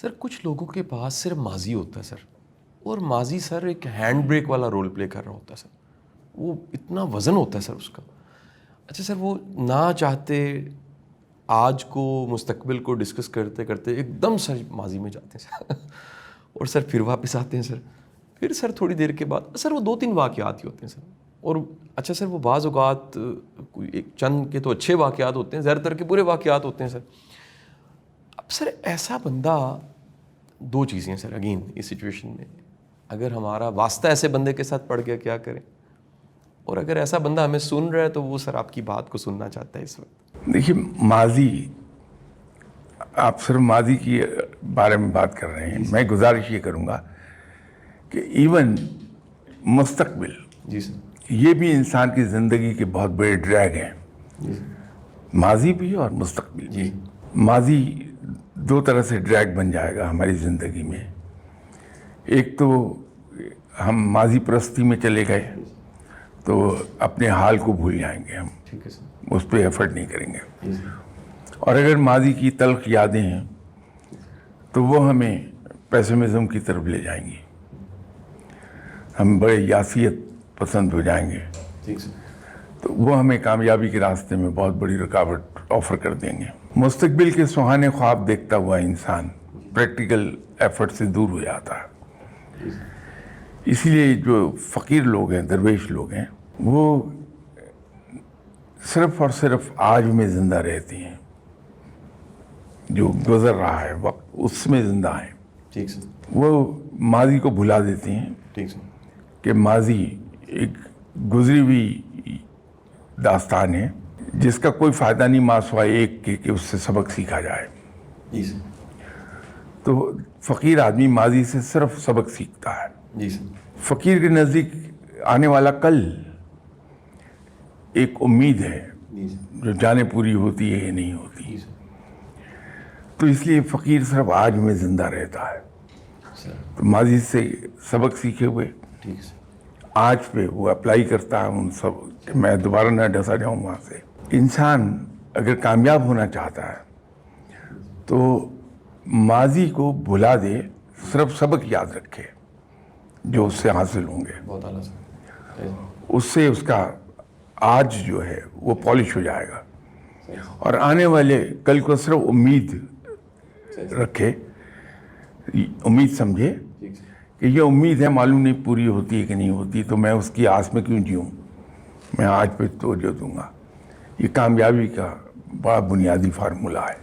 سر کچھ لوگوں کے پاس صرف ماضی ہوتا ہے سر، اور ماضی سر ایک ہینڈ بریک والا رول پلے کر رہا ہوتا ہے سر. وہ اتنا وزن ہوتا ہے سر اس کا. اچھا سر، وہ نہ چاہتے آج کو مستقبل کو ڈسکس کرتے کرتے ایک دم سر ماضی میں جاتے ہیں سر اور سر پھر واپس آتے ہیں سر. پھر سر تھوڑی دیر کے بعد سر وہ 2-3 واقعات ہی ہوتے ہیں سر. اور اچھا سر، وہ بعض اوقات کوئی ایک چند کے تو اچھے واقعات ہوتے ہیں، زیادہ تر کے برے واقعات ہوتے ہیں سر. اب سر ایسا بندہ، 2 چیزیں ہیں سر اگین اس سچویشن میں. اگر ہمارا واسطہ ایسے بندے کے ساتھ پڑ گیا کیا کریں؟ اور اگر ایسا بندہ ہمیں سن رہا ہے تو وہ سر آپ کی بات کو سننا چاہتا ہے اس وقت. دیکھیے، ماضی، آپ صرف ماضی کی بارے میں بات کر رہے ہیں. میں گزارش یہ کروں گا کہ ایون مستقبل، جی سر، یہ بھی انسان کی زندگی کے بہت بڑے ڈریگ ہیں. جی ماضی بھی اور مستقبل بھی. جی ماضی 2 طرح سے ڈریگ بن جائے گا ہماری زندگی میں. ایک تو ہم ماضی پرستی میں چلے گئے تو اپنے حال کو بھول جائیں گے، ہم ٹھیک ہے سر. اس پہ ایفرٹ نہیں کریں گے. جی سر. اور اگر ماضی کی تلخ یادیں ہیں تو وہ ہمیں پیسمزم کی طرف لے جائیں گی. ہم بڑے یاسیت پسند ہو جائیں گے، ٹھیک سر. تو وہ ہمیں کامیابی کے راستے میں بہت بڑی رکاوٹ آفر کر دیں گے. مستقبل کے سہانے خواب دیکھتا ہوا انسان پریکٹیکل ایفرٹ سے دور ہو جاتا ہے. اسی لیے جو فقیر لوگ ہیں، درویش لوگ ہیں، وہ صرف اور صرف آج میں زندہ رہتے ہیں. جو گزر رہا ہے وقت، اس میں زندہ ہیں. ٹھیک سر. وہ ماضی کو بھلا دیتے ہیں ٹھیک سر. کہ ماضی ایک گزری ہوئی داستان ہے جس کا کوئی فائدہ نہیں ماں سوائے ایک کہ اس سے سبق سیکھا جائے. جی سر. تو فقیر آدمی ماضی سے صرف سبق سیکھتا ہے. جی سر. فقیر کے نزدیک آنے والا کل ایک امید ہے جی سر. جو جانے پوری ہوتی ہے یا نہیں ہوتی. جی سر. تو اس لیے فقیر صرف آج میں زندہ رہتا ہے. سر. تو ماضی سے سبق سیکھے ہوئے ٹھیک سر. آج پہ وہ اپلائی کرتا ہے ان سب کہ میں دوبارہ نہ ڈسا جاؤں وہاں سے. انسان اگر کامیاب ہونا چاہتا ہے تو ماضی کو بھلا دے، صرف سبق یاد رکھے جو اس سے حاصل ہوں گے. بہت اعلیٰ سر. اس سے اس کا آج جو ہے وہ پالش ہو جائے گا. اور آنے والے کل کو صرف امید رکھے، امید سمجھے کہ یہ امید ہے، معلوم نہیں پوری ہوتی ہے کہ نہیں ہوتی، تو میں اس کی آس میں کیوں جیوں، میں آج پہ توجہ دوں گا. یہ کامیابی کا بڑا بنیادی فارمولہ ہے.